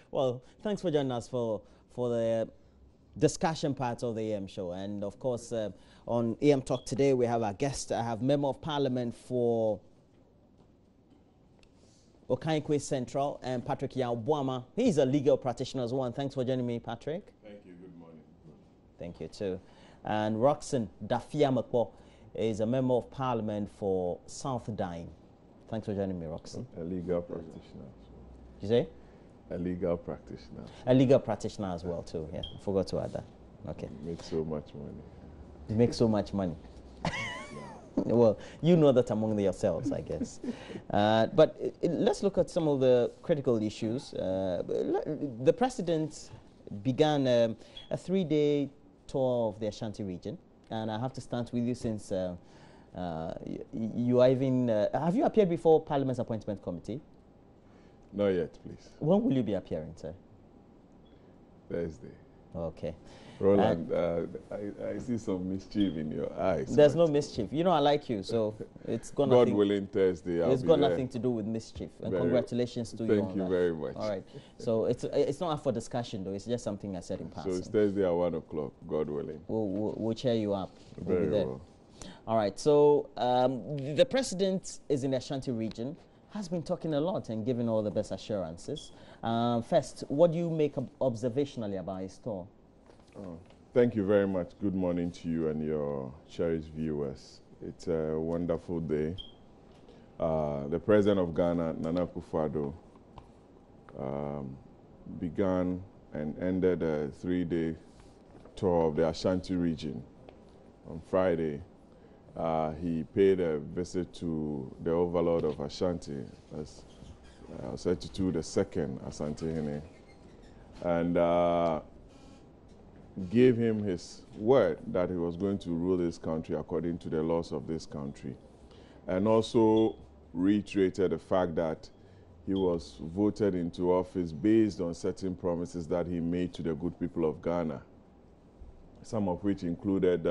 Well, thanks for joining us for the discussion part of the AM show. And of course, on AM Talk today, we have our guest. I have Member of Parliament for Okankwe Central and Patrick Yawbuama. He's a legal practitioner as well. And thanks for joining me, Patrick. Thank you. Good morning. Thank you too. And Roxanne Dafiamakpo is a Member of Parliament for South Dine. Thanks for joining me, Roxanne. A legal practitioner. You say? A legal practitioner. A legal practitioner as well too. Yeah, I forgot to add that. Okay. You make so much money. You make so much money. Well, you know that among yourselves, I guess. But let's look at some of the critical issues. The president began a 3-day tour of the Ashanti region, and I have to start with you since you are even. Have you appeared before Parliament's Appointment Committee? Not yet, please. When will you be appearing, sir? Thursday. Okay. Roland, I see some mischief in your eyes. There's no mischief. You know I like you, so it's got God nothing. willing, Thursday. It's got nothing to do with mischief. And congratulations to you. Thank you very much. All right. So it's not up for discussion though. It's just something I said in passing. So it's Thursday at 1 o'clock. God willing. We'll cheer you up. We'll Very be there. well. All right. So the president is in the Ashanti region. Has been talking a lot and giving all the best assurances. First, what do you make observationally about his tour? Thank you very much. Good morning to you and your cherished viewers. It's a wonderful day. The President of Ghana, Nana Akufo-Addo, began and ended a 3-day tour of the Ashanti region. On Friday, he paid a visit to the overlord of Ashanti, as Osei the second Asantehene, and gave him his word that he was going to rule this country according to the laws of this country, and also reiterated the fact that he was voted into office based on certain promises that he made to the good people of Ghana, some of which included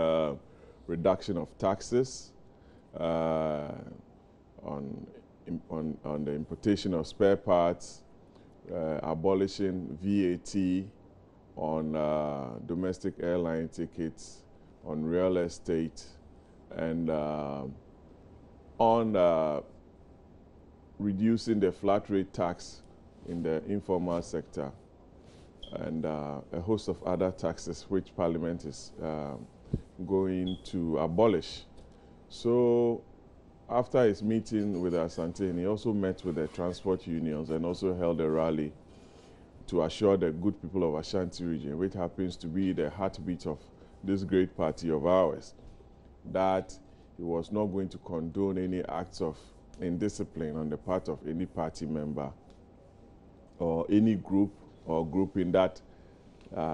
reduction of taxes on the importation of spare parts, abolishing VAT on domestic airline tickets, on real estate, and on reducing the flat rate tax in the informal sector, and a host of other taxes which Parliament is going to abolish. So after his meeting with Asantehene, he also met with the transport unions and also held a rally to assure the good people of Ashanti region, which happens to be the heartbeat of this great party of ours, that he was not going to condone any acts of indiscipline on the part of any party member or any group or grouping that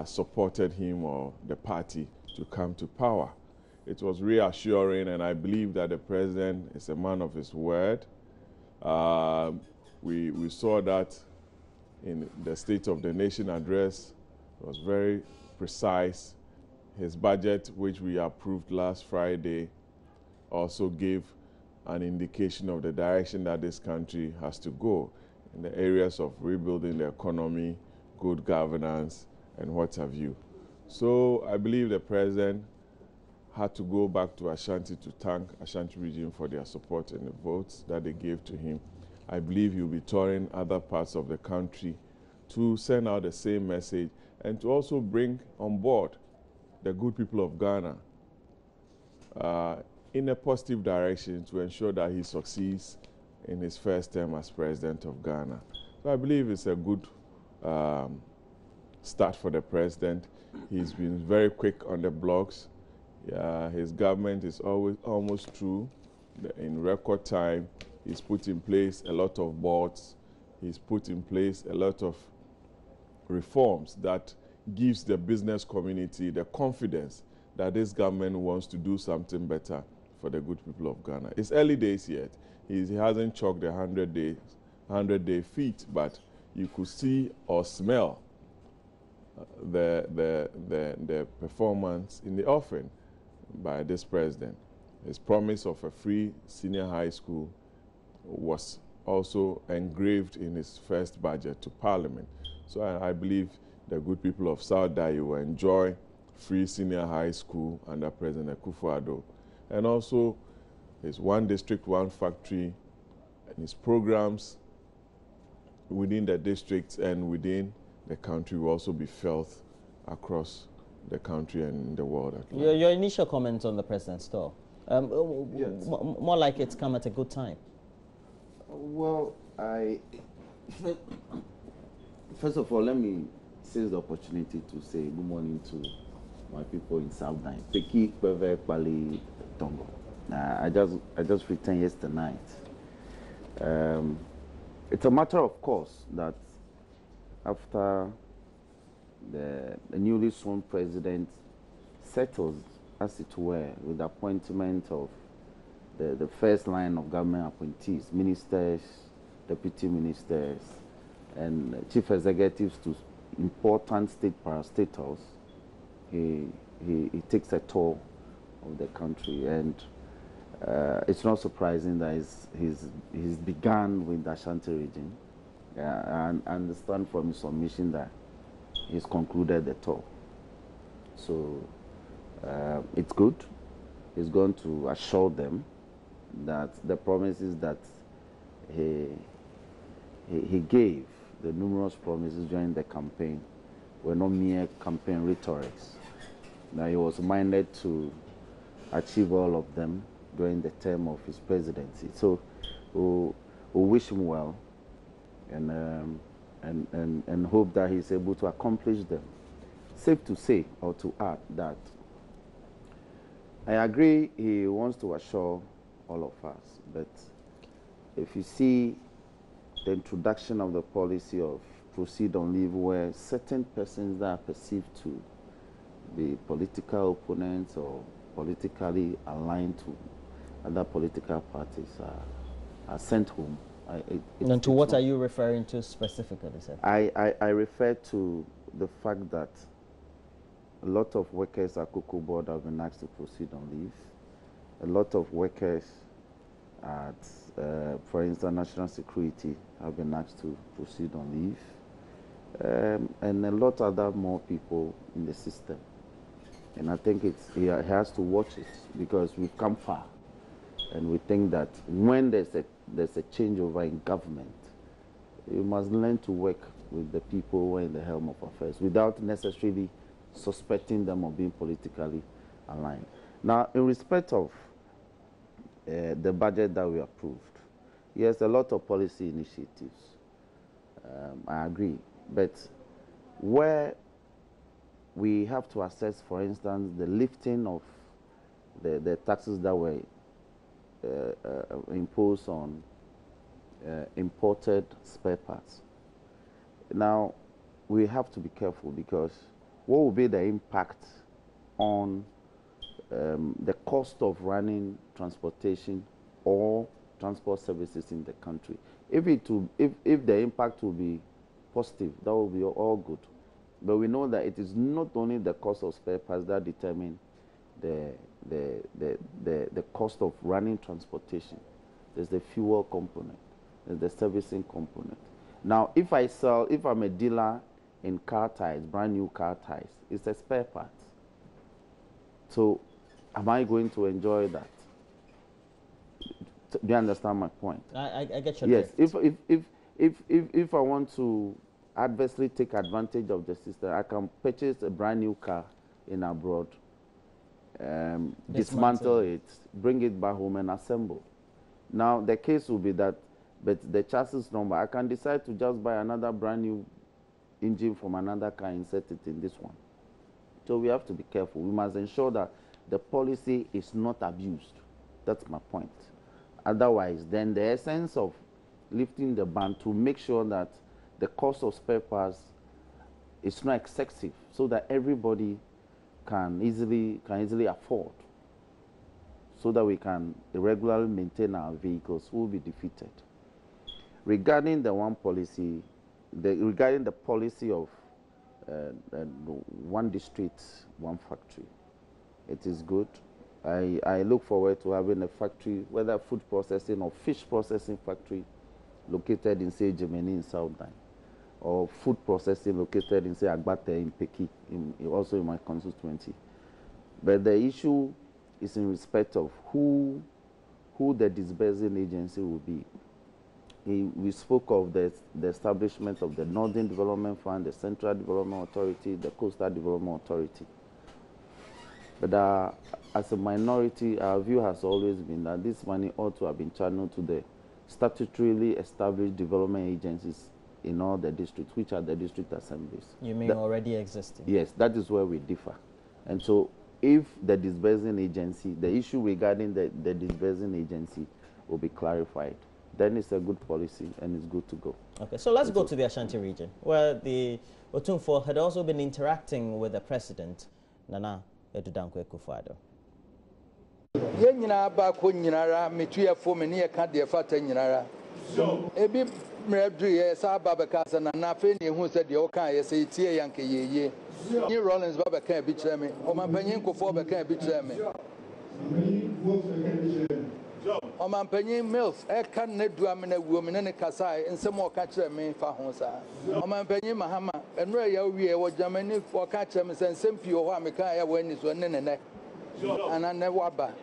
supported him or the party to come to power. It was reassuring, and I believe that the president is a man of his word. We saw that in the State of the Nation address. It was very precise. His budget, which we approved last Friday, also gave an indication of the direction that this country has to go in the areas of rebuilding the economy, good governance, and what have you. So I believe the president had to go back to Ashanti to thank Ashanti region for their support and the votes that they gave to him. I believe he'll be touring other parts of the country to send out the same message and to also bring on board the good people of Ghana in a positive direction to ensure that he succeeds in his first term as president of Ghana. So I believe it's a good start for the president. He's been very quick on the blocks. His government is almost through. In record time, he's put in place a lot of boards. He's put in place a lot of reforms that gives the business community the confidence that this government wants to do something better for the good people of Ghana. It's early days yet. He hasn't chalked the 100-day feat, but you could see or smell the performance in the offering by this president. His promise of a free senior high school was also engraved in his first budget to Parliament. So I believe the good people of South Dayi will enjoy free senior high school under President Akufo-Addo. And also, his one district, one factory, and his programs within the districts and within the country will also be felt across the country and in the world at large. Your initial comments on the president's tour, Yes. more like it's come at a good time. Well, first of all, let me seize the opportunity to say good morning to my people in South Dayi. Peki Kweve Kpali Tongo. I just returned yesterday night. It's a matter of course that after the newly sworn president settles, as it were, with the appointment of the first line of government appointees, ministers, deputy ministers, and chief executives to important state parastatals, he takes a tour of the country, and it's not surprising that he's begun with the Ashanti region. And I understand from his submission that he's concluded the tour. So it's good. He's going to assure them that the promises that he gave, the numerous promises during the campaign, were not mere campaign rhetorics. That he was minded to achieve all of them during the term of his presidency. So we wish him well and hope that he's able to accomplish them. Safe to say or to add that I agree he wants to assure all of us, but if you see the introduction of the policy of proceed on leave, where certain persons that are perceived to be political opponents or politically aligned to other political parties are sent home. And to what are you referring to specifically, sir? I refer to the fact that a lot of workers at Cocoa Board have been asked to proceed on leave. A lot of workers at, for instance, national security have been asked to proceed on leave. And a lot other more people in the system. And I think he has to watch it because we've come far. And we think that when there's a changeover in government, you must learn to work with the people who are in the helm of affairs without necessarily suspecting them of being politically aligned. Now, in respect of the budget that we approved, yes, a lot of policy initiatives. I agree. But where we have to assess, for instance, the lifting of the taxes that were imposed on imported spare parts. Now, we have to be careful because what will be the impact on the cost of running transportation or transport services in the country? If the impact will be positive, that will be all good. But we know that it is not only the cost of spare parts that determine the cost of running transportation. There's the fuel component, there's the servicing component. Now, if I'm a dealer in car tires, brand new car tires, it's a spare part. So, am I going to enjoy that? Do you understand my point? I get your yes. drift. If I want to adversely take advantage of the system, I can purchase a brand new car in abroad, dismantle it, bring it back home and assemble. Now, the case will be that, but the chassis number, I can decide to just buy another brand new engine from another car, insert it in this one. So we have to be careful. We must ensure that the policy is not abused. That's my point. Otherwise, then the essence of lifting the ban to make sure that the cost of spare parts is not excessive, so that everybody can easily afford, so that we can regularly maintain our vehicles, will be defeated. Regarding the one policy, regarding the policy of one district, one factory, it is good. I look forward to having a factory, whether food processing or fish processing factory, located in, say, Germany in South Dayi, or food processing located in, say, Agbate in Peki, also in my constituency. But the issue is in respect of who the disbursing agency will be. We spoke of the establishment of the Northern Development Fund, the Central Development Authority, the Coastal Development Authority. But as a minority, our view has always been that this money ought to have been channeled to the statutorily established development agencies in all the districts, which are the district assemblies. You mean already existing? Yes, that is where we differ. And so if the disbursing agency, the issue regarding the disbursing agency will be clarified, then it's a good policy and it's good to go. Okay, so let's go to the Ashanti region, where the Otumfuo had also been interacting with the president, Nana Addo Akufo-Addo. Yenyina ba ko nyinara metuya fo me ne ye ka de fata nyinara ebi mredru ye sa ba be ka sa na fe ne hu se de o kan ye se tie yanke yeye ni Rollins ba be kan bi kire me o ma panyin kofo be kan bi kire me o ma panyin mills e kan ne du amena wuo me ne kasa nsem o ka kire me fa ho sa o ma panyin mahama enura ya wie wo Germany o ka kire me se nsem pio ho ameka ya wani so ne ne and ne waba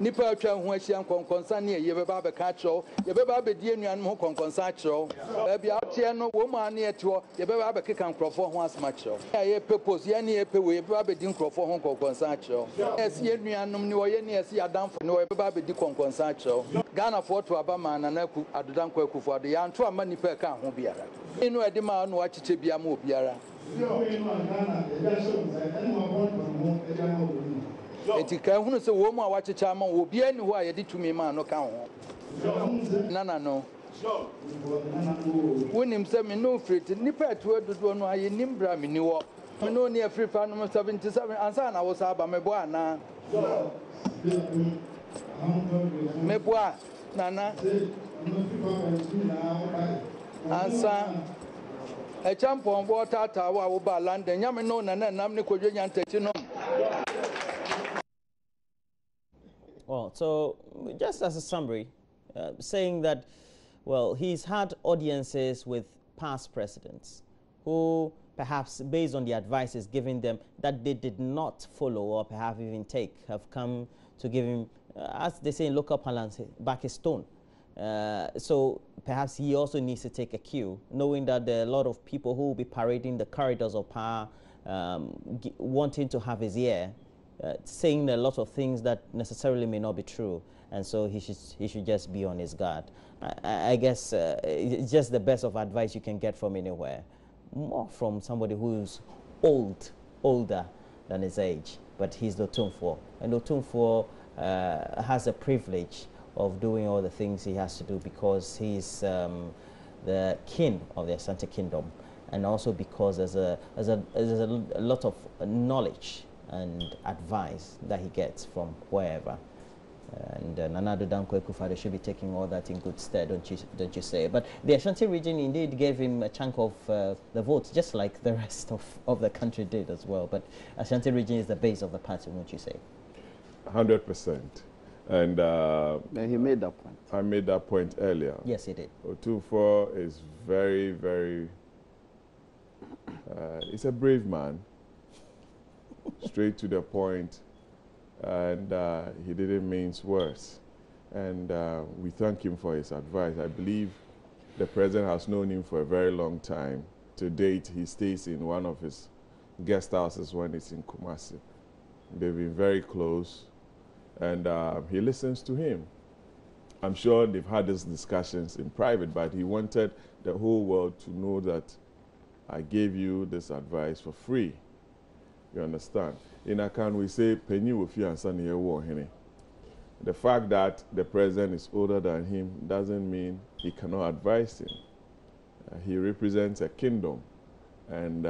nipa atwa ho ahia nkonkonsa ne ye beba be ka kiro ye beba be die nuan ho konkonsa kiro ba bia atie no wo ma ne eto ye beba be keka nkrofo ho asma kiro ye purpose ye ne ye pe we beba be di nkrofo ho konkonsa kiro esi ye nuanom ne wo ye ne esi adamfo ne wo beba be di konkonsa kiro Ghana for to aba ma na ku adodankwa Akufo-Addo ya nto ama nipa ka ho biara inu edi ma no achiche bia ma obiara eti ka hunu se wo mu a wachecha ma wo bia ni ho a ye di tumi ma no ka ho nana no wonim se me no free nipa to adodo no aye nimbra me ni wo me no ne free fa no 77 ansa na wo sa ba me bo ana me bo nana ansa a champion water tower wo ba London nyame no na nam ne kodwe nyantachi no. Well, so just as a summary, saying that, well, he's had audiences with past presidents who perhaps based on the advices given them that they did not follow or perhaps even take, have come to give him, as they say in local parlance, back a stone. So perhaps he also needs to take a cue, knowing that there are a lot of people who will be parading the corridors of power, wanting to have his ear, saying a lot of things that necessarily may not be true, and so he should just be on his guard. I guess it's just the best of advice you can get from anywhere, more from somebody who's older than his age, but he's the Otumfuo, and Otumfuo has a privilege of doing all the things he has to do because he's the king of the Asante Kingdom, and also because there's a lot of knowledge and advice that he gets from wherever. And Nana Addo Akufo-Addo should be taking all that in good stead, don't you say? But the Ashanti region indeed gave him a chunk of the votes, just like the rest of the country did as well. But Ashanti region is the base of the party, won't you say? 100%. And he made that point. I made that point earlier. Yes, he did. Otumfuo is very, very, he's a brave man, straight to the point, and he didn't mince words. And we thank him for his advice. I believe the president has known him for a very long time. To date, he stays in one of his guest houses when he's in Kumasi. They've been very close, and he listens to him. I'm sure they've had these discussions in private, but he wanted the whole world to know that I gave you this advice for free. You understand? In Akan, we say, Penny Wofi and Sunny Ewo Hene. The fact that the president is older than him doesn't mean he cannot advise him. He represents a kingdom, and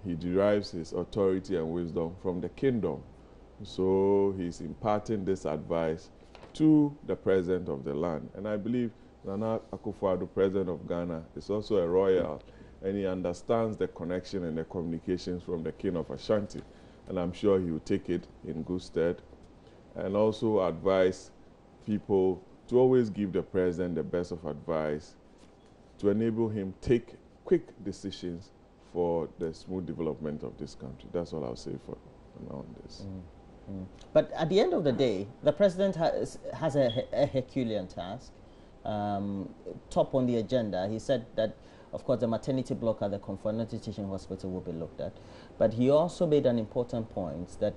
he derives his authority and wisdom from the kingdom. So he's imparting this advice to the president of the land. And I believe Nana Akufo-Addo, president of Ghana, is also a royal, and he understands the connection and the communications from the king of Ashanti. And I'm sure he will take it in good stead, and also advise people to always give the president the best of advice to enable him take quick decisions for the smooth development of this country. That's all I'll say for now on this. But at the end of the day, the president has a Herculean task. Top on the agenda, he said that, of course, the maternity block at the Confirmatory Teaching Hospital will be looked at. But he also made an important point that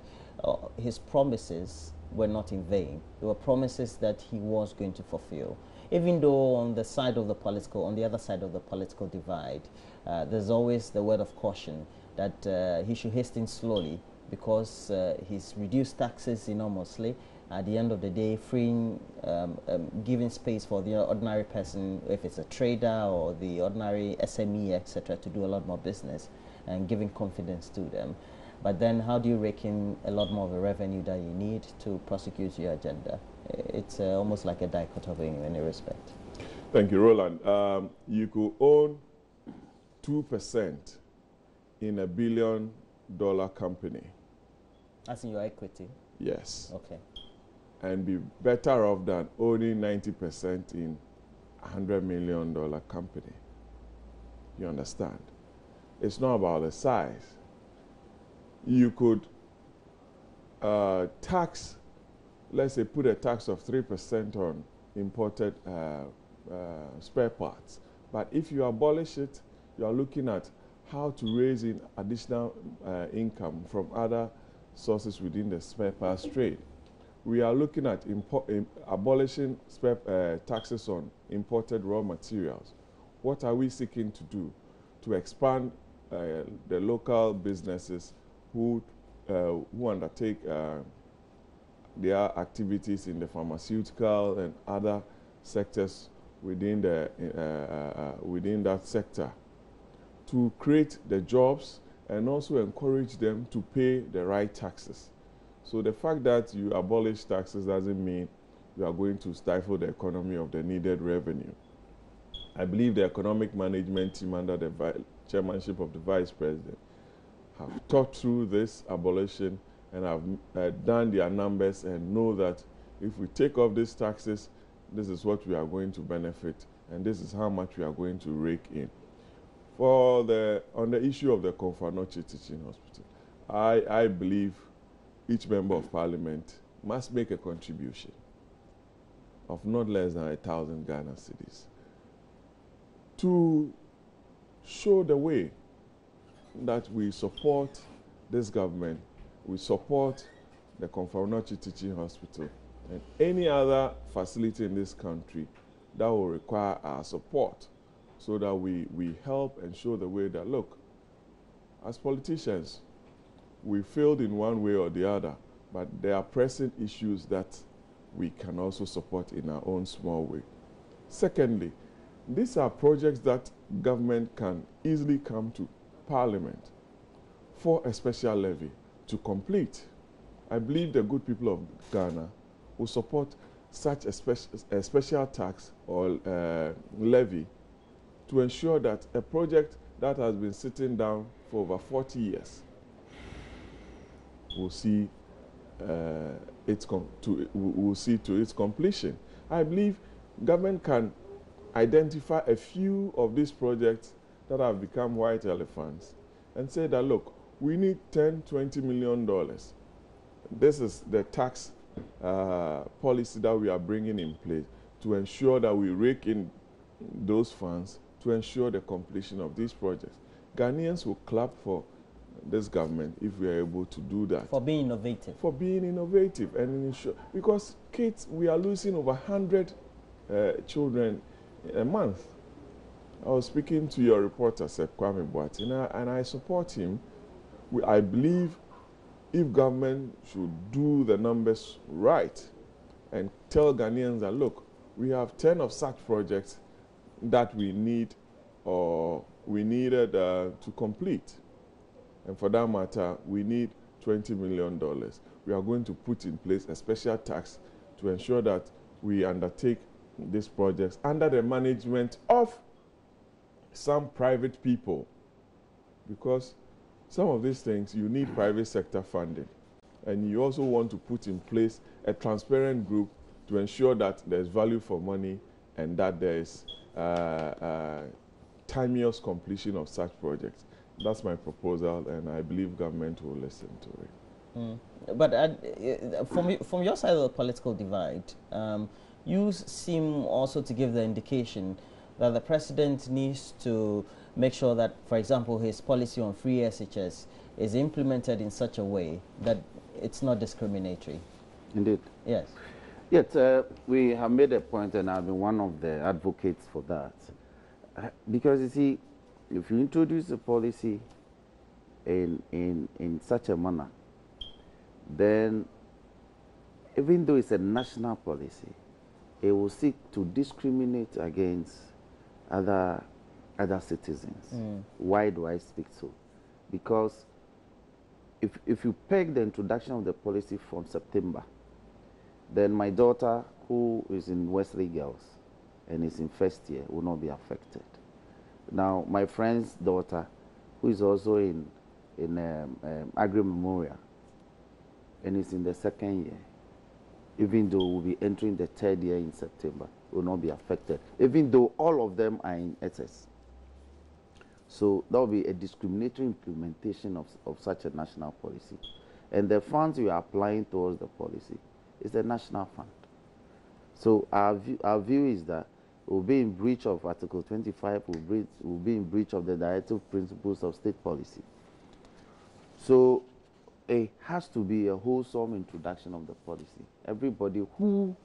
his promises were not in vain. There were promises that he was going to fulfill. Even though on the other side of the political divide, there's always the word of caution that he should hasten slowly, because he's reduced taxes enormously. At the end of the day, freeing, giving space for the ordinary person, if it's a trader or the ordinary SME, etc., to do a lot more business, and giving confidence to them. But then how do you rake in a lot more of the revenue that you need to prosecute your agenda? It's almost like a dichotomy in any respect. Thank you, Roland. You could own 2% in $1 billion company. As in your equity? Yes. Okay. And be better off than owning 90% in $100 million company. You understand? It's not about the size. You could tax, let's say, put a tax of 3% on imported spare parts. But if you abolish it, you are looking at how to raise in additional income from other sources within the spare parts trade. We are looking at abolishing taxes on imported raw materials. What are we seeking to do? To expand the local businesses who undertake their activities in the pharmaceutical and other sectors within that sector, to create the jobs and also encourage them to pay the right taxes. So the fact that you abolish taxes doesn't mean you are going to stifle the economy of the needed revenue. I believe the economic management team under the chairmanship of the Vice President have thought through this abolition and have done their numbers and know that if we take off these taxes, this is what we are going to benefit, and this is how much we are going to rake in. On the issue of the Confirmatory Teaching Hospital, I believe each member of parliament must make a contribution of not less than 1,000 Ghana cedis to show the way that we support this government, we support the Confirmatory Teaching Hospital and any other facility in this country that will require our support, so that we help and show the way that, look, as politicians, we failed in one way or the other, but there are pressing issues that we can also support in our own small way. Secondly, these are projects that government can easily come to Parliament for a special levy to complete. I believe the good people of Ghana will support such a special tax or levy to ensure that a project that has been sitting down for over 40 years will see to its completion. I believe government can identify a few of these projects that have become white elephants and say that, look, we need $10, $20 million. This is the tax policy that we are bringing in place to ensure that we rake in those funds to ensure the completion of these projects. Ghanaians will clap for this government if we are able to do that. For being innovative. For being innovative and ensure, because kids, we are losing over 100 children a month. I was speaking to your reporter, Sep Kwame Boatina, and I support him. I believe if government should do the numbers right and tell Ghanaians that, look, we have 10 of such projects that we need or we needed to complete. And for that matter, we need $20 million. We are going to put in place a special tax to ensure that we undertake these projects under the management of some private people. Because some of these things, you need private sector funding. And you also want to put in place a transparent group to ensure that there's value for money and that there is timeous completion of such projects. That's my proposal, and I believe government will listen to it. But from your side of the political divide, you seem also to give the indication that the president needs to make sure that, for example, his policy on free SHS is implemented in such a way that it's not discriminatory. Indeed. Yes. Yet, we have made a point, and I've been one of the advocates for that. Because, you see, if you introduce a policy in such a manner, then even though it's a national policy, it will seek to discriminate against other citizens. Why do I speak so? Because if you peg the introduction of the policy from September, then my daughter, who is in Wesley Girls and is in first year, will not be affected. Now, my friend's daughter, who is also in Agri Memorial and is in the second year, even though we'll be entering the third year in September, will not be affected, even though all of them are in SS. So that will be a discriminatory implementation of such a national policy. And the funds we are applying towards the policy is a national fund. So our view is that we'll be in breach of Article 25, we'll be in breach of the directive principles of state policy. So it has to be a wholesome introduction of the policy. Everybody who,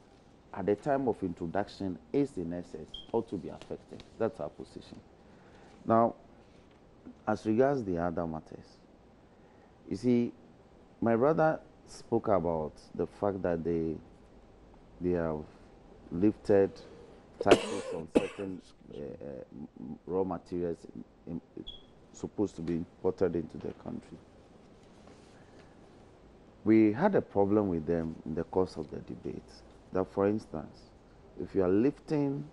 at the time of introduction, is in SS ought to be affected. That's our position. Now, as regards the other matters, you see, my brother spoke about the fact that they have lifted taxes on certain raw materials supposed to be imported into the country. We had a problem with them in the course of the debate. That, for instance, if you are lifting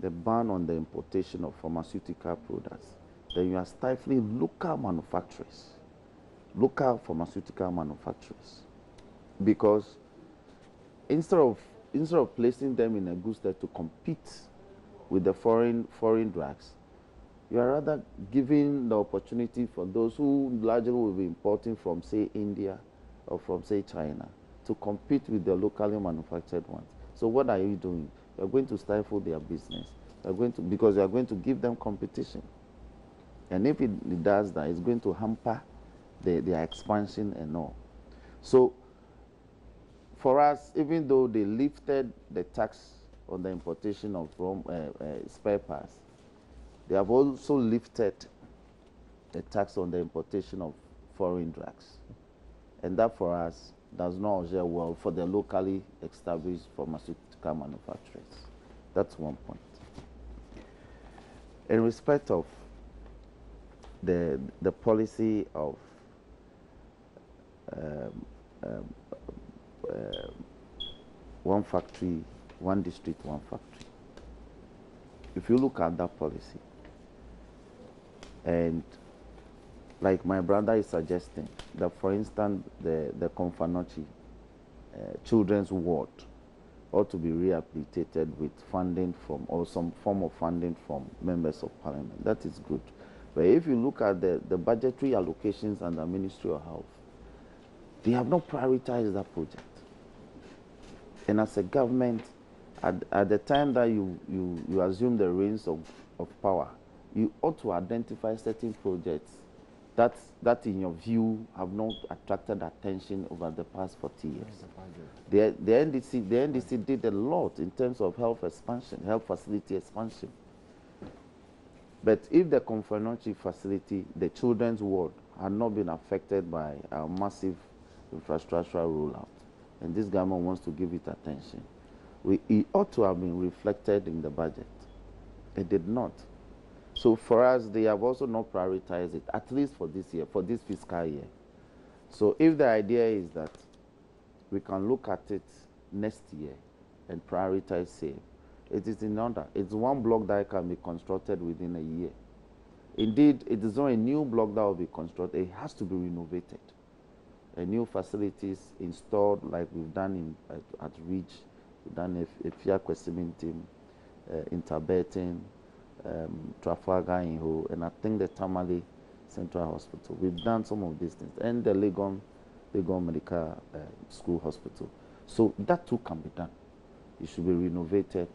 the ban on the importation of pharmaceutical products, then you are stifling local manufacturers, local pharmaceutical manufacturers. Because instead of placing them in a good state to compete with the foreign drugs, you are rather giving the opportunity for those who largely will be importing from, say, India or from, say, China, to compete with the locally manufactured ones. So what are you doing? You're going to stifle their business. Because you are going to give them competition. And if it does that, it's going to hamper their expansion and all. So for us, even though they lifted the tax on the importation of spare parts, they have also lifted the tax on the importation of foreign drugs. And that, for us, does not augur well for the locally established pharmaceutical manufacturers. That's one point. In respect of the policy of one factory, one district, one factory, if you look at that policy, and like my brother is suggesting, that, for instance, the Konfanochi children's ward ought to be rehabilitated with funding from, or some form of funding from members of parliament. That is good. But if you look at the budgetary allocations under the Ministry of Health, they have not prioritized that project. And as a government, at the time that you assume the reins of power, you ought to identify certain projects that in your view have not attracted attention over the past 40 years. The NDC did a lot in terms of health expansion, health facility expansion. But if the Konfanochi facility, the children's ward, had not been affected by a massive infrastructural rollout, and this government wants to give it attention, it ought to have been reflected in the budget. It did not. So for us, they have also not prioritized it, at least for this year, for this fiscal year. So if the idea is that we can look at it next year and prioritize same, it is in order. It's one block that can be constructed within a year. Indeed, it is not a new block that will be constructed. It has to be renovated. New facilities installed, like we've done at Ridge, we've done a Fiakwe Cementing, Interbeting, Trafalgar in Ho, and I think the Tamale Central Hospital. We've done some of these things, and the Legon Medical School Hospital. So that too can be done. It should be renovated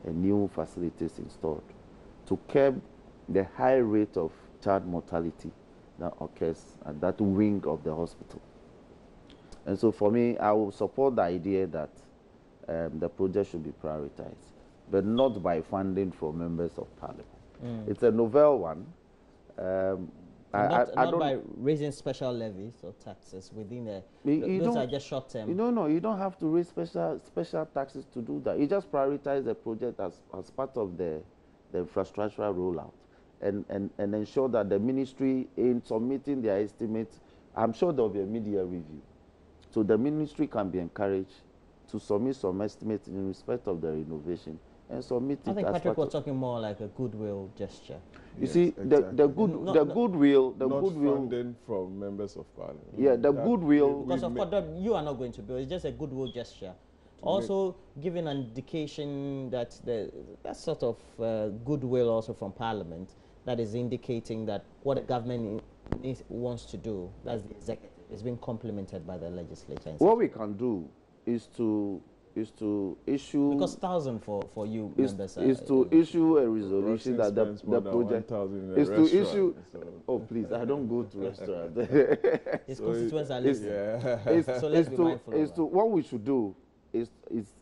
and new facilities installed to curb the high rate of child mortality that occurs at that wing of the hospital. And so for me, I will support the idea that the project should be prioritized, but not by funding from members of parliament. It's a novel one. Not by raising special levies or taxes within those are just short term. No, you don't have to raise special taxes to do that. You just prioritize the project as part of the infrastructural rollout, and ensure that the ministry, in submitting their estimates, I'm sure there will be a media review. So the ministry can be encouraged to submit some estimates in respect of the renovation and submit it. I think Patrick was talking more like a goodwill gesture. You see, exactly. the goodwill, not funding from members of parliament. Yeah, the goodwill. Because of course you are not going to build. It's just a goodwill gesture. Also giving an indication that that sort of goodwill also from parliament that is indicating that what the government wants to do, that's the executive, is being complemented by the legislature. What we can do is to issue, because 1,000 for you members is to issue a resolution that the project is to issue. So. Oh please, I don't go to restaurants. His constituents are listening. Yeah. So let's be mindful. What we should do is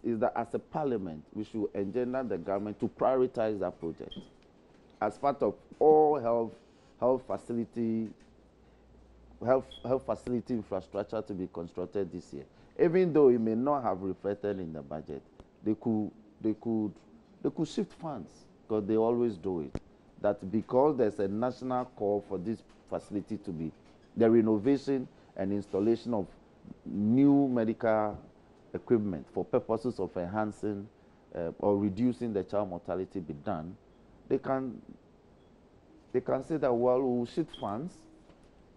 that as a parliament we should engender the government to prioritize that project as part of all health facility infrastructure to be constructed this year. Even though it may not have reflected in the budget, they could shift funds, because they always do it. That because there's a national call for this facility to be, the renovation and installation of new medical equipment for purposes of enhancing or reducing the child mortality be done, they can say that, well, we'll shift funds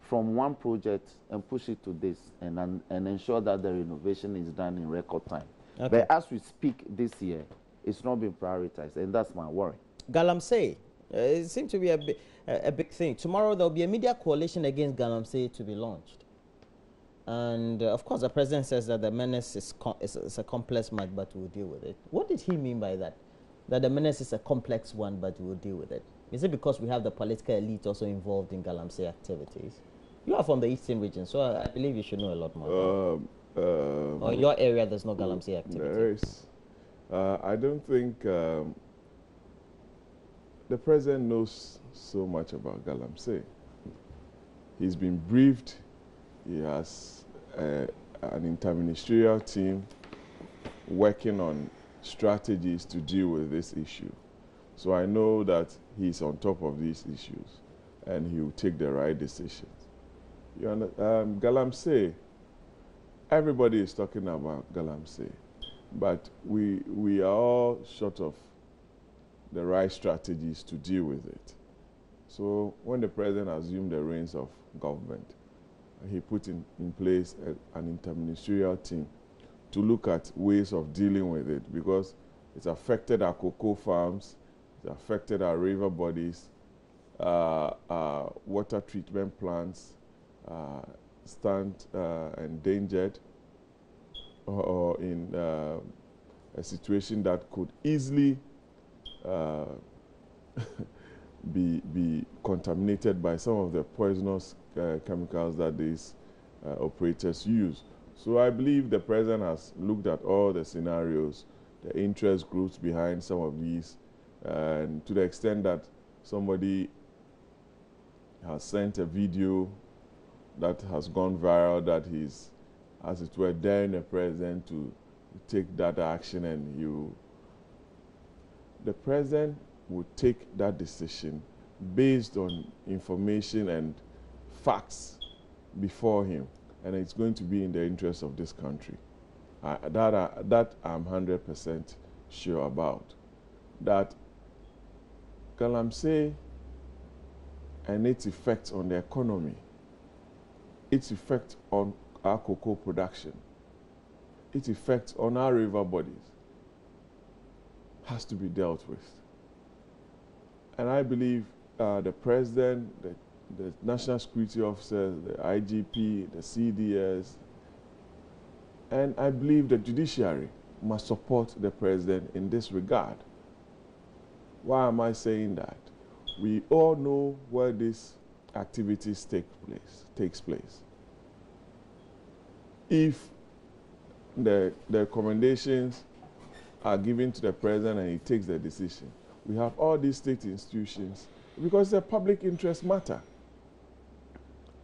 from one project and push it to this, and ensure that the renovation is done in record time. Okay. But as we speak this year, it's not been prioritized, and that's my worry. Galamsey, it seems to be a big thing. Tomorrow there will be a media coalition against Galamsey to be launched. And of course the president says that the menace is a complex one, but we'll deal with it. What did he mean by that? That the menace is a complex one, but we'll deal with it? Is it because we have the political elite also involved in Galamsey activities? You are from the eastern region, so I believe you should know a lot more. Or in your area, there's no Galamsey activity. There is. I don't think the president knows so much about Galamsey. He's been briefed. He has an interministerial team working on strategies to deal with this issue. So I know that he's on top of these issues, and he will take the right decisions. You understand? Galamsey, everybody is talking about Galamsey, but we are all short of the right strategies to deal with it. So when the president assumed the reins of government, he put in place an interministerial team to look at ways of dealing with it, because it's affected our cocoa farms, it's affected our river bodies, our water treatment plants, stand endangered or in a situation that could easily be contaminated by some of the poisonous chemicals that these operators use. So I believe the president has looked at all the scenarios, the interest groups behind some of these, and to the extent that somebody has sent a video that has gone viral, that he's, as it were, daring the president to take that action, and the president would take that decision based on information and facts before him, and it's going to be in the interest of this country. That I'm 100% sure about. That Galamsey and its effects on the economy, its effect on our cocoa production, its effect on our river bodies has to be dealt with. And I believe the president, the national security officers, the IGP, the CDS, and I believe the judiciary must support the president in this regard. Why am I saying that? We all know where these activities takes place. If the recommendations are given to the president and he takes the decision, we have all these state institutions because it's a public interest matter.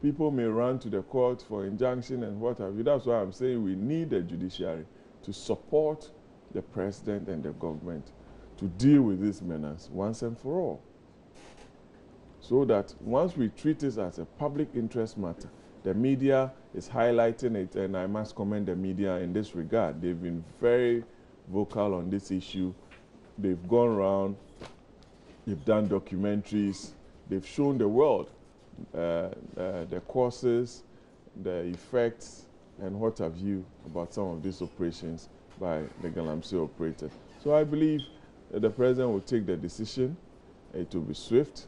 People may run to the court for injunction and what have you. That's why I'm saying we need the judiciary to support the president and the government to deal with these menace once and for all. So that once we treat this as a public interest matter, the media is highlighting it, and I must commend the media in this regard. They've been very vocal on this issue. They've gone around, they've done documentaries, they've shown the world the causes, the effects, and what have you about some of these operations by the Galamsey operators. So I believe that the president will take the decision. It will be swift.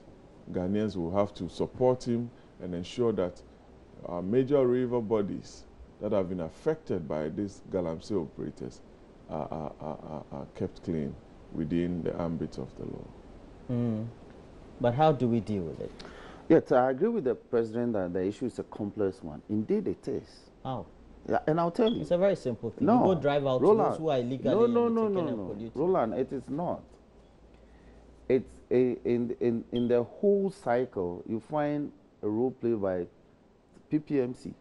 Ghanaians will have to support him and ensure that our major river bodies that have been affected by these Galamsey operators are kept clean within the ambit of the law. But how do we deal with it? Yes, I agree with the president that the issue is a complex one. Indeed, it is. How? Yeah, and I'll tell you. It's a very simple thing. No, you go drive out Roland, to those who are illegally no. Roland, it is not. It's in the whole cycle, you find a role played by PPMC.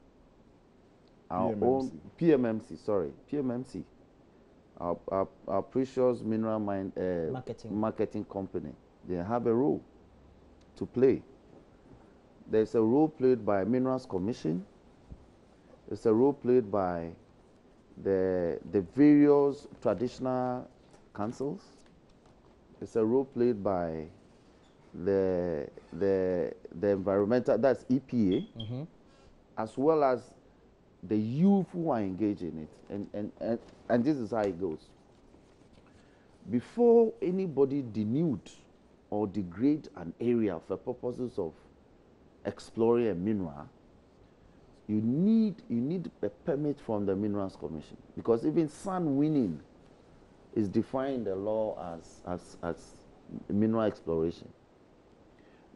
PMMC. Our precious mineral mine marketing company. They have a role to play. There's a role played by Minerals Commission. There's a role played by the various traditional councils. There's a role played by the environmental, that's EPA, as well as the youth who are engaged in it. And this is how it goes. Before anybody denude or degrade an area for purposes of exploring a mineral, you need a permit from the Minerals Commission, because even sand winning is defined in the law as mineral exploration.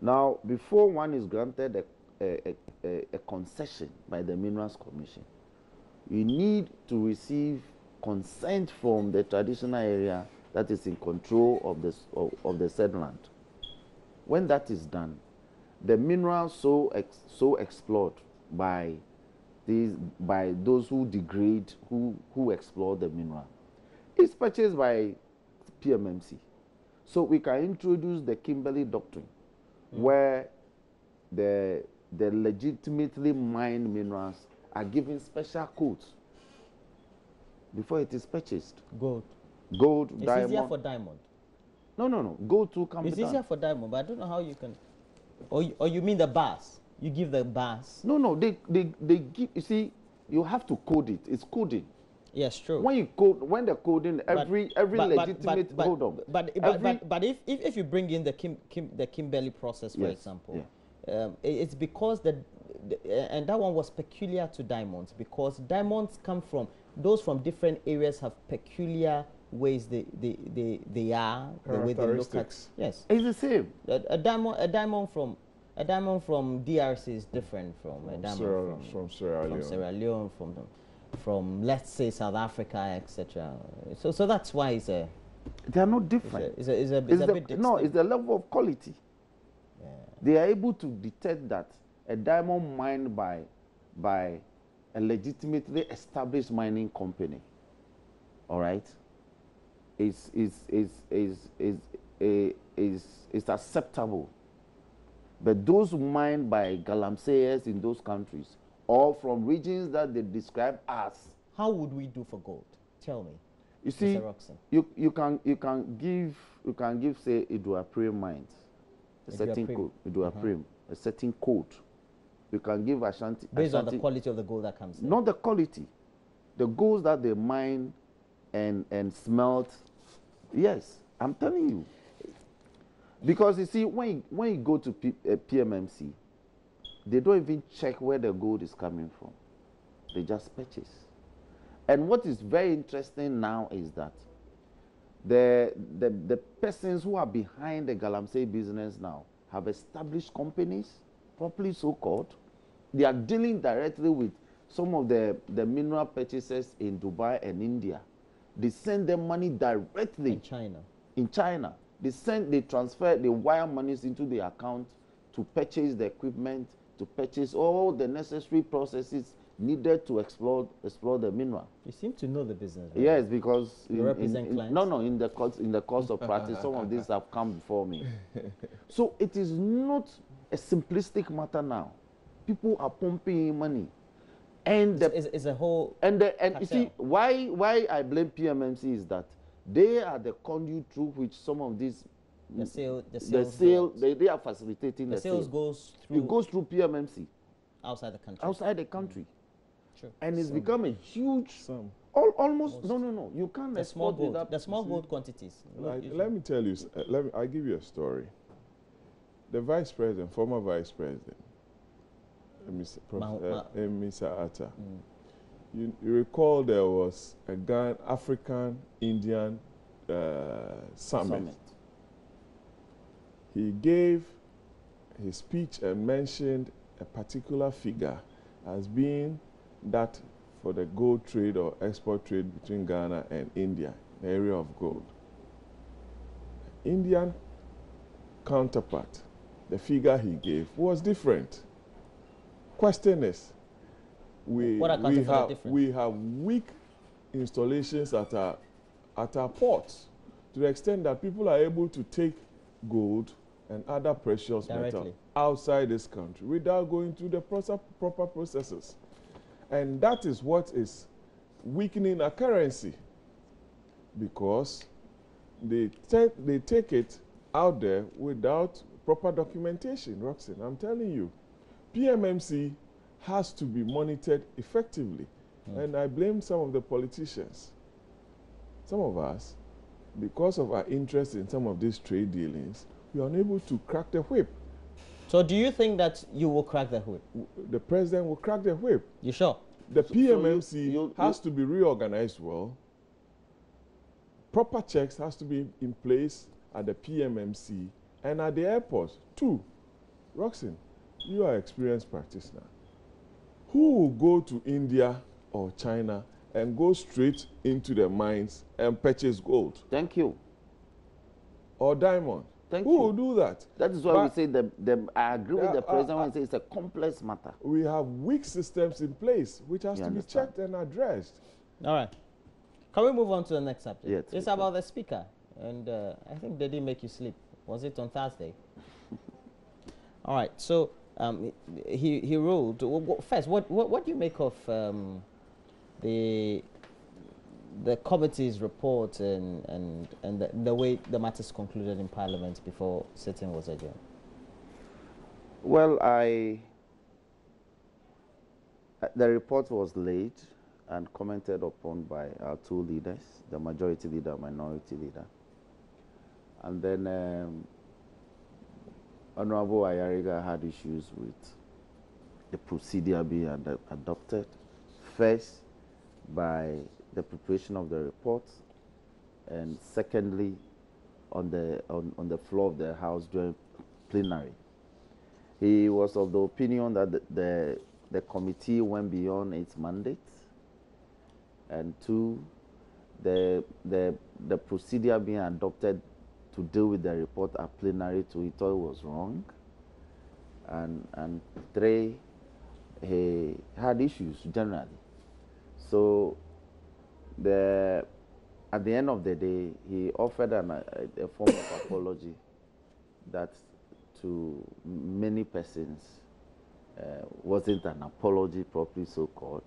Now, before one is granted a concession by the Minerals Commission, you need to receive consent from the traditional area that is in control of the said land. When that is done, the minerals so explored by those who degrade, who explore the mineral, is purchased by PMMC. So we can introduce the Kimberley Doctrine, where the legitimately mined minerals are given special codes before it is purchased. Gold, diamond. It's easier for diamond. No. Gold too can be done. It's easier for diamond, but I don't know how you can. Or you mean the bars? You give the bars? No. They give. You see, you have to code it. It's coding. Yes, true. When the coding, every legitimate. Hold on. But if you bring in the Kimberley process, for example, it's because and that one was peculiar to diamonds, because diamonds come from those from different areas have peculiar ways they are, the way they look at. Yes, it's the same. A diamond from DRC is different from a diamond from Sierra Leone, from let's say South Africa, etc. So that's why it's a. They are not different. It's a bit distinct. No, it's the level of quality. Yeah. They are able to detect that a diamond mined by a legitimately established mining company, all right, is acceptable. But those mined by galamseyers in those countries, or from regions that they describe as. How would we do for gold? Tell me. You see, you can give say Iduaprim mines a certain code. Iduaprim, a certain code. You can give Ashanti based on the quality of the gold that comes in. Not the quality, the golds that they mine and smelt. Yes, I'm telling you. Because you see, when you go to PMMC, they don't even check where the gold is coming from. They just purchase. And what is very interesting now is that the persons who are behind the Galamsey business now have established companies, properly so-called. They are dealing directly with some of the mineral purchasers in Dubai and India. They send them money directly. In China. In China. They transfer, they wire monies into the account to purchase the equipment, to purchase all the necessary processes needed to explore the mineral. You seem to know the business, right? Yes, because you represent clients? No, in the course of practice, some of these have come before me. So it is not a simplistic matter now. People are pumping in money, and it's a whole. And you see why I blame PMMC is that they are the conduit through which some of these they are facilitating the sales. It goes through PMMC outside the country. Outside the country. True. And it's become a huge sum. Almost no. You can't export without the small gold quantities. Let me tell you. I'll give you a story. The vice president, former vice president, Mr. Atta. You recall there was a African-Indian summit. He gave his speech and mentioned a particular figure as being that for the gold trade or export trade between Ghana and India, the area of gold. Indian counterpart, the figure he gave was different. Question is, we have weak installations at our ports to the extent that people are able to take gold and other precious metal outside this country without going through the proper processes. And that is what is weakening our currency, because they take it out there without proper documentation. Roxanne, I'm telling you, PMMC has to be monitored effectively. And I blame some of the politicians. Some of us, because of our interest in some of these trade dealings, we are unable to crack the whip. So do you think that you will crack the whip? The president will crack the whip. You sure? The PMMC has to be reorganized well. Proper checks has to be in place at the PMMC and at the airports. Two, Roxanne, you are an experienced practitioner. Who will go to India or China and go straight into the mines and purchase gold? Thank you. Or diamond? Who will do that? That is why we say I agree with the president when he says it's a complex matter. We have weak systems in place which has to be checked and addressed. All right. Can we move on to the next subject? Yes, it's about the speaker. And I think they didn't make you sleep. Was it on Thursday? All right. So he ruled. First, what do you make of the committee's report and the way the matters concluded in Parliament before sitting was adjourned? Well, the report was laid and commented upon by our two leaders, the majority leader, minority leader. And then Honorable Ayariga had issues with the procedure being adopted. First, by the preparation of the report, and secondly, on the floor of the House during plenary. He was of the opinion that the committee went beyond its mandate, and two, the procedure being adopted to deal with the report at plenary too, he thought it was wrong, and three, he had issues generally. So at the end of the day, he offered a form of apology that to many persons wasn't an apology properly so-called.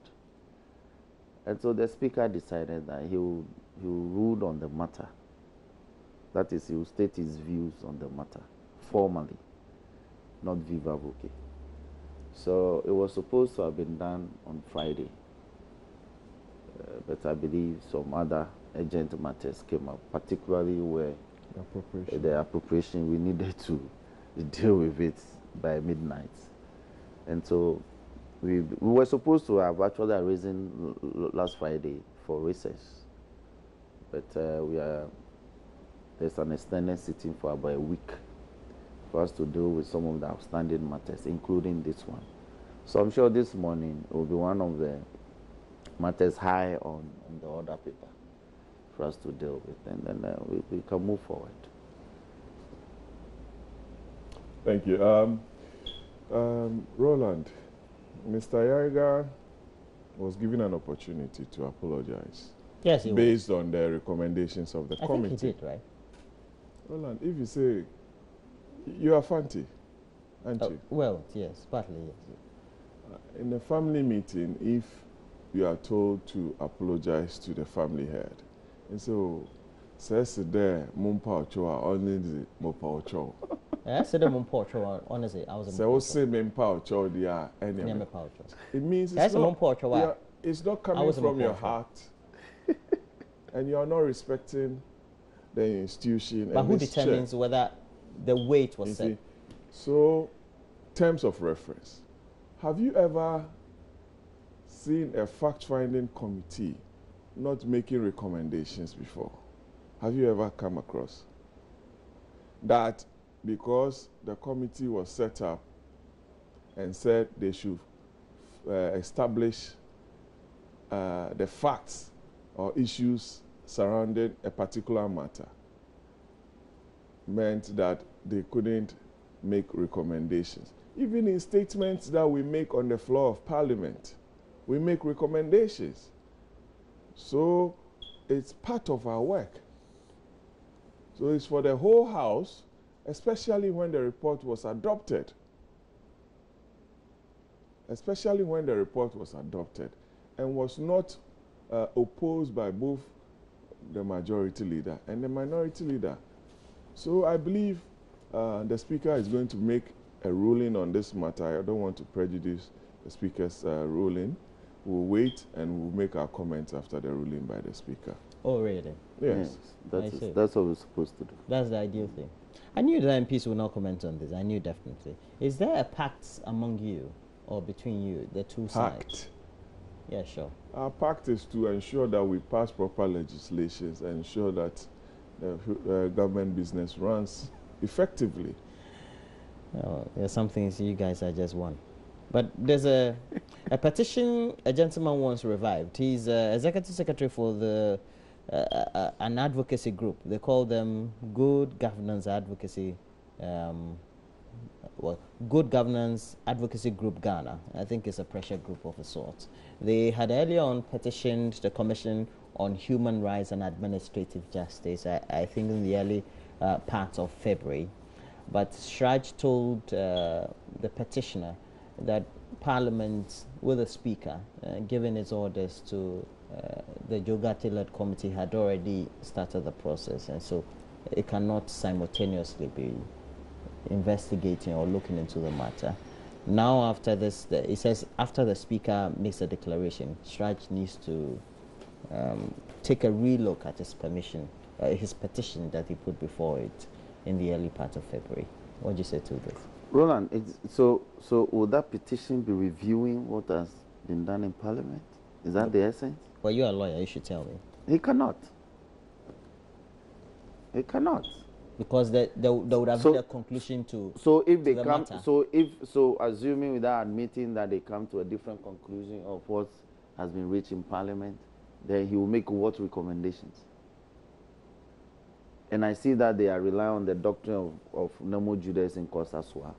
And so the speaker decided that he will rule on the matter. That is, he will state his views on the matter formally, not viva voce. So it was supposed to have been done on Friday. But I believe some other urgent matters came up, particularly where the appropriation, we needed to deal with it by midnight. And so we were supposed to have actually arisen last Friday for recess. But there's an extended sitting for about a week for us to deal with some of the outstanding matters, including this one. So I'm sure this morning will be one of the matters high on the order paper for us to deal with, and then we can move forward. Thank you. Roland, Mr. Yariga was given an opportunity to apologize. Yes, he based on the recommendations of the committee. I think he did, right? Roland, if you say you are Ashanti, aren't you? Well, yes, partly, yes. In a family meeting, if you are told to apologize to the family head, and so says there, Mumpa Ochoa, only the Mopa Ochoa. I said Mumpa Ochoa, honestly, I was a so say Mumpa Ochoa, they are enemy. It means it's not coming from your heart, and you are not respecting the institution. But who determines whether the weight was set? So, terms of reference. Have you ever seen a fact-finding committee not making recommendations before? Have you ever come across that because the committee was set up and said they should establish the facts or issues surrounding a particular matter, meant that they couldn't make recommendations? Even in statements that we make on the floor of Parliament, we make recommendations. So it's part of our work. So it's for the whole House, especially when the report was adopted. Especially when the report was adopted and was not opposed by both the majority leader and the minority leader. So I believe the Speaker is going to make a ruling on this matter. I don't want to prejudice the Speaker's ruling. We'll wait and we'll make our comments after the ruling by the Speaker. Oh, really? Yes. That's what we're supposed to do. That's the ideal thing. I knew the MPs would not comment on this. I knew definitely. Is there a pact among you or between you, the two sides? Yeah, sure. Our pact is to ensure that we pass proper legislations and ensure that government business runs effectively. Oh, there's some things you guys are just one. But there's a petition a gentleman once revived. He's executive secretary for an advocacy group. They call them Good Governance Advocacy, Good Governance Advocacy Group Ghana. I think it's a pressure group of a sort. They had earlier on petitioned the Commission on Human Rights and Administrative Justice, I think in the early part of February. But Shraj told the petitioner that Parliament, with the Speaker, given its orders to the Jogati-led committee, had already started the process, and so it cannot simultaneously be investigating or looking into the matter. Now, after this, it says after the Speaker makes a declaration, Shraj needs to take a relook at his petition that he put before it in the early part of February. What do you say to this? Roland, so will that petition be reviewing what has been done in Parliament? Is that the essence? Well, you're a lawyer, you should tell me. He cannot. He cannot. Because there would have been a conclusion to if they come, matter. So assuming without admitting that they come to a different conclusion of what has been reached in Parliament, then he will make what recommendations? And I see that they are relying on the doctrine of Nemo Judas in Kosaswa.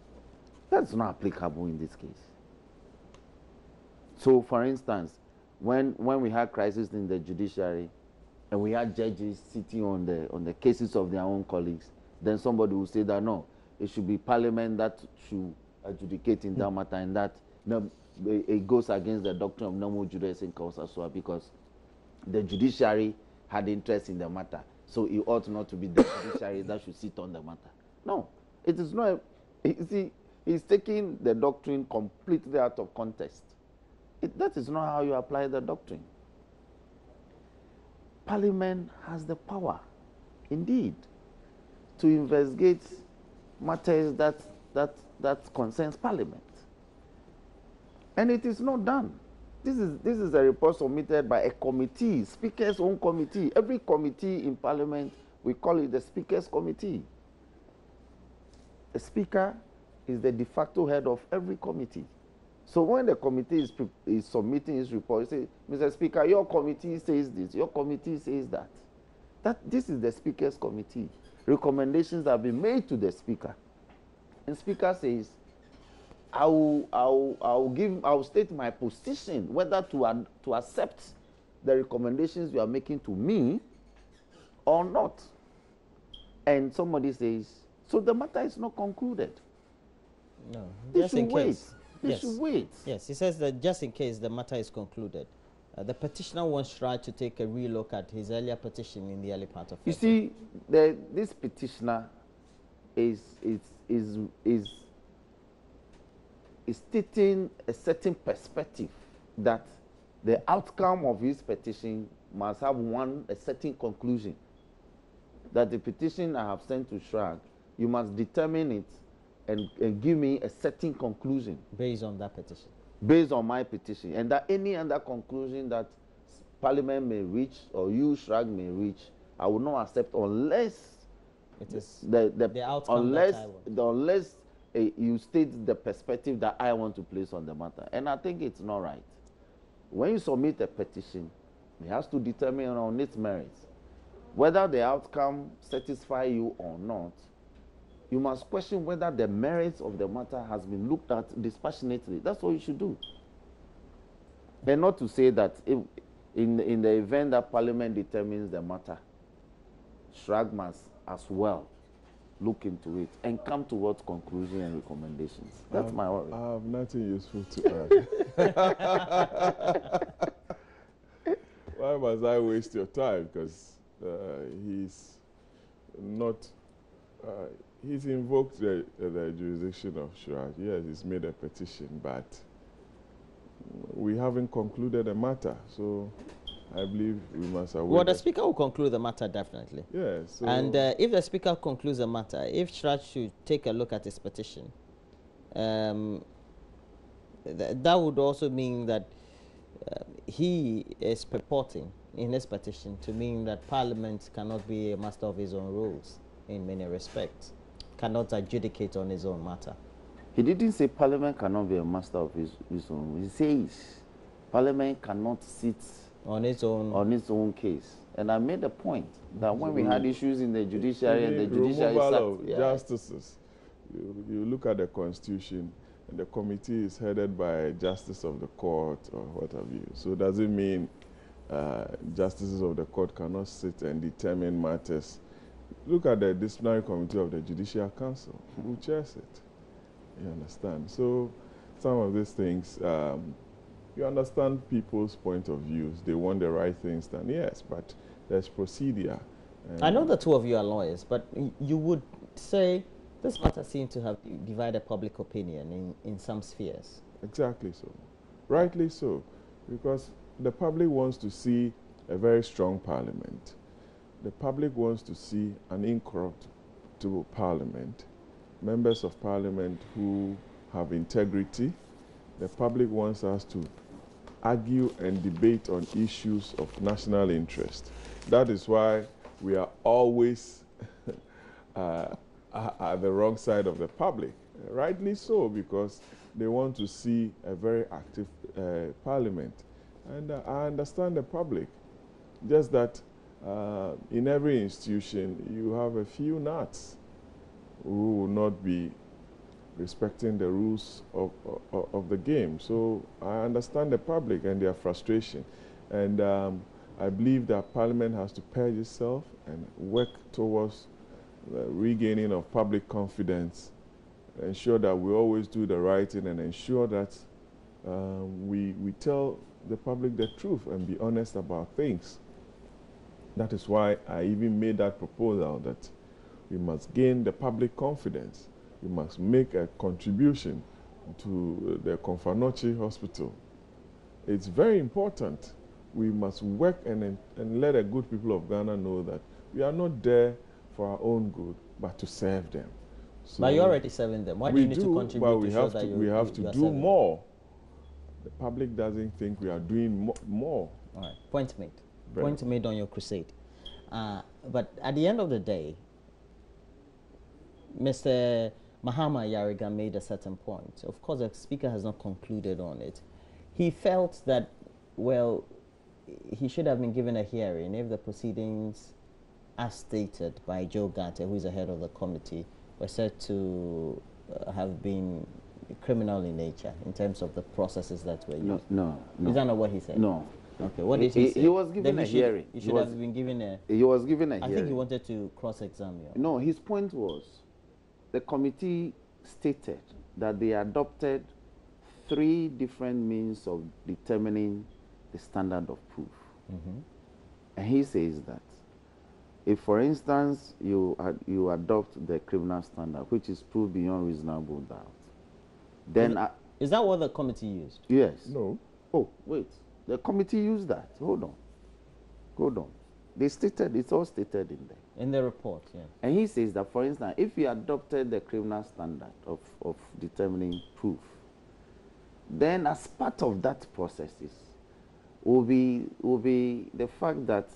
That's not applicable in this case. So, for instance, when we had crisis in the judiciary and we had judges sitting on the cases of their own colleagues, then somebody will say that no, it should be Parliament that should adjudicate in that matter, and that it goes against the doctrine of Nemo Judas in Kosaswa because the judiciary had interest in the matter. So it ought not to be the judiciary that should sit on the matter. No, it is not. He's taking the doctrine completely out of context. That is not how you apply the doctrine. Parliament has the power, indeed, to investigate matters that concerns Parliament. And it is not done. This is a report submitted by a committee, Speaker's own committee. Every committee in Parliament, we call it the Speaker's Committee. The Speaker is the de facto head of every committee. So when the committee is submitting its report, you say, Mr. Speaker, your committee says this, your committee says that. This is the Speaker's Committee. Recommendations have been made to the Speaker. And Speaker says, I'll state my position, whether to accept the recommendations you are making to me or not. And somebody says, so the matter is not concluded. No, They just in should wait. case. They should wait. Yes, he says that just in case the matter is concluded, the petitioner wants try to take a relook at his earlier petition in the early part of You February. see, this petitioner is stating a certain perspective that the outcome of his petition must have a certain conclusion. That the petition I have sent to SHRAG, you must determine it and give me a certain conclusion. Based on that petition. Based on my petition. And that any other conclusion that Parliament may reach or you, SHRAG, may reach, I will not accept unless it is the outcome that I want. unless you state the perspective that I want to place on the matter. And I think it's not right. When you submit a petition, it has to determine on its merits. Whether the outcome satisfies you or not, you must question whether the merits of the matter has been looked at dispassionately. That's what you should do. And not to say that if, in the event that Parliament determines the matter, SHRAG must as well look into it and come towards conclusion and recommendations. That's my worry. I have nothing useful to add. Why must I waste your time? Because he's not... he's invoked the jurisdiction of SHRAG. Yes, he's made a petition, but we haven't concluded the matter. So I believe we must await. Well, the Speaker will conclude the matter, definitely. Yes. So And if the Speaker concludes the matter, if SHRAG should take a look at his petition, that would also mean that he is purporting in his petition to mean that Parliament cannot be a master of his own rules in many respects, cannot adjudicate on his own matter. He didn't say Parliament cannot be a master of his own. He says Parliament cannot sit on its own case. And I made a point that when we had issues in the judiciary and the judiciary removal of justices, you look at the Constitution, and the committee is headed by a justice of the court or what have you. So does it mean justices of the court cannot sit and determine matters? Look at the disciplinary committee of the Judicial Council. Who chairs it? You understand? So some of these things, you understand people's point of views. They want the right things done. Yes, but there's procedure. I know the two of you are lawyers, but you would say this matter seems to have divided public opinion in some spheres. Exactly so. Rightly so. Because the public wants to see a very strong parliament. The public wants to see an incorruptible parliament, members of parliament who have integrity. The public wants us to argue and debate on issues of national interest. That is why we are always at the wrong side of the public. Rightly so, because they want to see a very active parliament. And I understand the public. Just that in every institution, you have a few nuts who will not be respecting the rules of the game. So I understand the public and their frustration. And I believe that Parliament has to purge itself and work towards the regaining of public confidence, ensure that we always do the right thing, and ensure that we tell the public the truth and be honest about things. That is why I even made that proposal that we must gain the public confidence. We must make a contribution to the Konfanochi Hospital. It's very important. We must work and let the good people of Ghana know that we are not there for our own good, but to serve them. So but you're already serving them. Why do you need to contribute but we to show have that we have to you are do serving more. The public doesn't think we are doing more. All right, point made. Very Point made on your crusade. But at the end of the day, Mr. Mahama Yariga made a certain point. Of course, the speaker has not concluded on it. He felt that, well, he should have been given a hearing if the proceedings, as stated by Joe Garte, who is the head of the committee, were said to have been criminal in nature in terms of the processes that were used. No. Is that not what he said? No. Okay, what did he say? He was given a hearing. He should have been given a... He was given a hearing. I think he wanted to cross-examine you. No, his point was the committee stated that they adopted 3 different means of determining the standard of proof. And he says that if, for instance, you adopt the criminal standard, which is proof beyond reasonable doubt, then... Is that what the committee used? Yes. No. Oh, wait. The committee used that. Hold on. They stated, it's all stated in there. In the report, yeah. And he says that, for instance, if you adopted the criminal standard of determining proof, then as part of that processes will be the fact that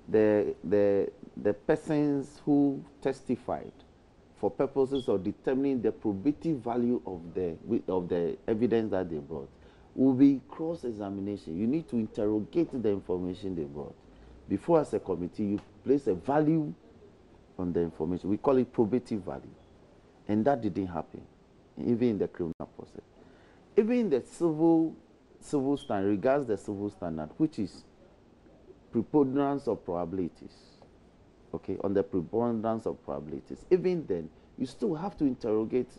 the persons who testified for purposes of determining the probative value of the evidence that they brought will be cross-examination. You need to interrogate the information they brought. Before, as a committee, you place a value on the information. We call it probative value. And that didn't happen, even in the criminal process. Even in the civil standard, regards the civil standard, which is preponderance of probabilities, okay, on the preponderance of probabilities, even then, you still have to interrogate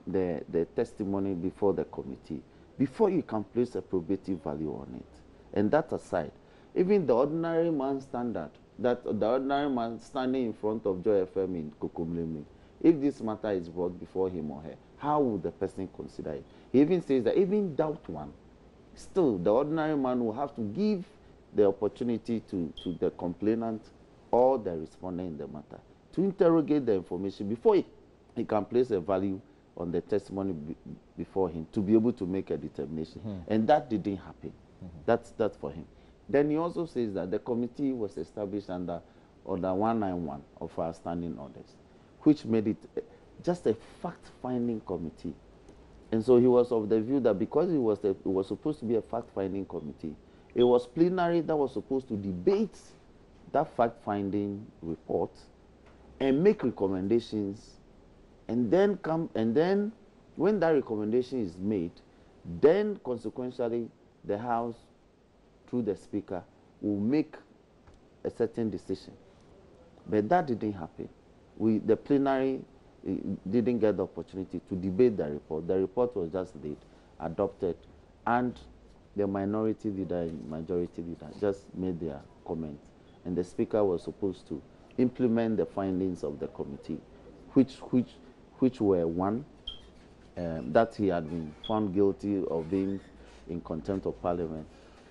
the testimony before the committee, before you can place a probative value on it. And that aside, even the ordinary man standard, that the ordinary man standing in front of Joy FM in Kokomleme, if this matter is brought before him or her, how would the person consider it? He even says that even doubt one, still the ordinary man will have to give the opportunity to the complainant or the respondent in the matter to interrogate the information before he can place a value on the testimony before him to be able to make a determination. And that didn't happen. That's for him. Then he also says that the committee was established under Order 191 of our standing orders, which made it just a fact-finding committee. And so he was of the view that because it was supposed to be a fact-finding committee, it was plenary that was supposed to debate that fact-finding report and make recommendations, and then when that recommendation is made, then consequentially the House, through the Speaker, will make a certain decision. But that didn't happen. The plenary didn't get the opportunity to debate the report. The report was just laid, adopted, and the minority leader and majority leader just made their comments. And the Speaker was supposed to implement the findings of the committee, which were one, that he had been found guilty of being in contempt of Parliament,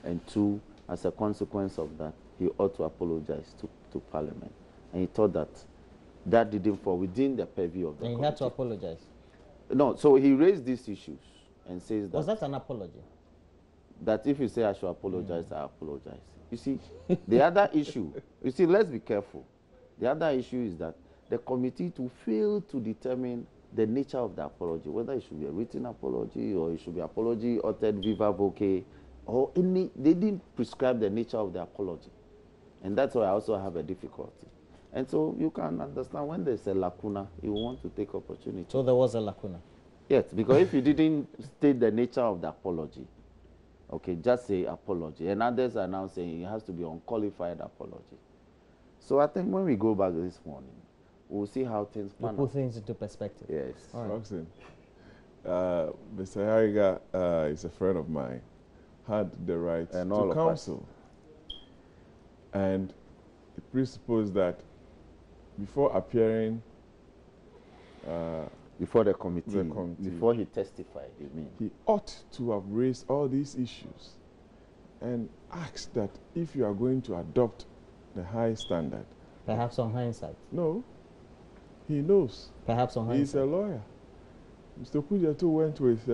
and 2, as a consequence of that, he ought to apologize to Parliament. And he thought that didn't fall within the purview of the committee. And he had to apologize? No, so he raised these issues and says that... Was that an apology? That if you say I should apologize, I apologize. You see, the other issue, you see, let's be careful. The other issue is that the committee to fail to determine the nature of the apology, whether it should be a written apology or it should be apology uttered viva voce, or any, they didn't prescribe the nature of the apology. And that's why I also have a difficulty. And so you can understand when there's a lacuna, you want to take opportunity. So there was a lacuna? Yes, because if you didn't state the nature of the apology, okay, just say apology. And others are now saying it has to be unqualified apology. So I think when we go back this morning, we'll see how things pan out. Put things into perspective. Yes. All right. Roxanne, Mr. Hariga is a friend of mine, had the right And to all of counsel. And it presupposed that before appearing before the committee, before he testified, you mean? He ought to have raised all these issues and asked that if you are going to adopt the high standard. Perhaps on hindsight. No. He knows. Perhaps on He's a lawyer. Mr. Kujato went with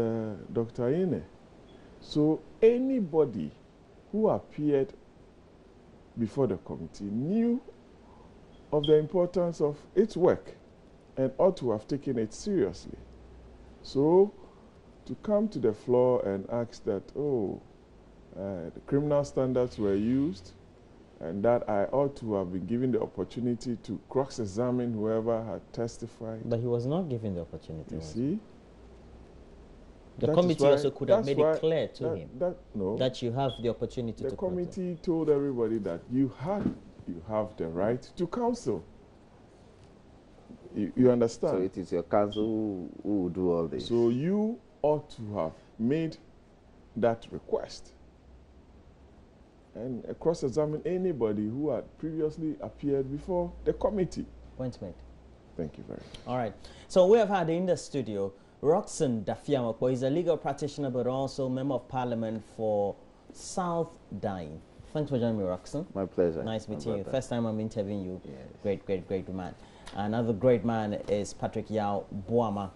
Dr. Ine. So anybody who appeared before the committee knew of the importance of its work and ought to have taken it seriously. So to come to the floor and ask that, oh, the criminal standards were used and that I ought to have been given the opportunity to cross-examine whoever had testified. But he was not given the opportunity. You see? The committee also could have made it clear to him that you have the opportunity to. The committee told everybody that you have the right to counsel. You understand? So it is your counsel who will do all this. So you ought to have made that request and cross-examine anybody who had previously appeared before the committee. Point made. Thank you very much. All right. So we have had in the studio Roxanne Dafiamapo. He's a legal practitioner but also member of parliament for South Dine. Thanks for joining me, Roxanne. My pleasure. Nice meeting you. First time I'm interviewing you. Yes. Great man. Another great man is Patrick Yao Boama,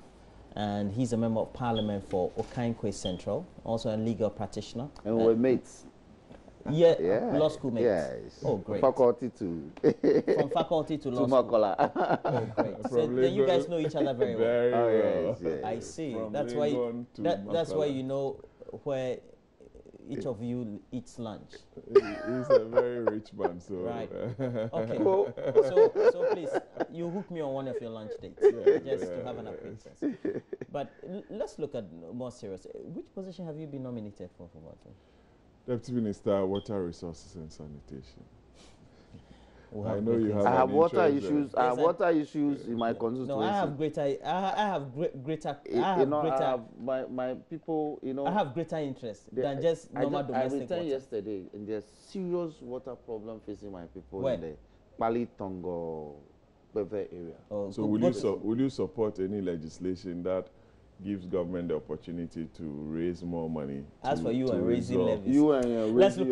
and he's a member of parliament for Okankwe Central, also a legal practitioner. And we're mates. Yeah, law school mates. Yes. Oh, great. Faculty to From faculty to law to school. Makola. Oh, great. So then you guys know each other very well. Very well. Yes. I see. From That's why. That's why Makola. you know where each of you eats lunch. He's a very rich man, so. Right. Okay. So please, you hook me on one of your lunch dates, just to have an acquaintance. But let's look at more serious. Which position have you been nominated for Walton? Deputy Minister, Water Resources and Sanitation. I know you have. I have water interest issues. I have water issues in my constituency. No, I have greater. I have greater. My people. I have greater interest than just normal domestic water. I returned yesterday, and there's serious water problem facing my people Where? in the Pali Tongo area. Oh, So will you support any legislation that gives government the opportunity to raise more money? As for you and raising levies. You and Let's look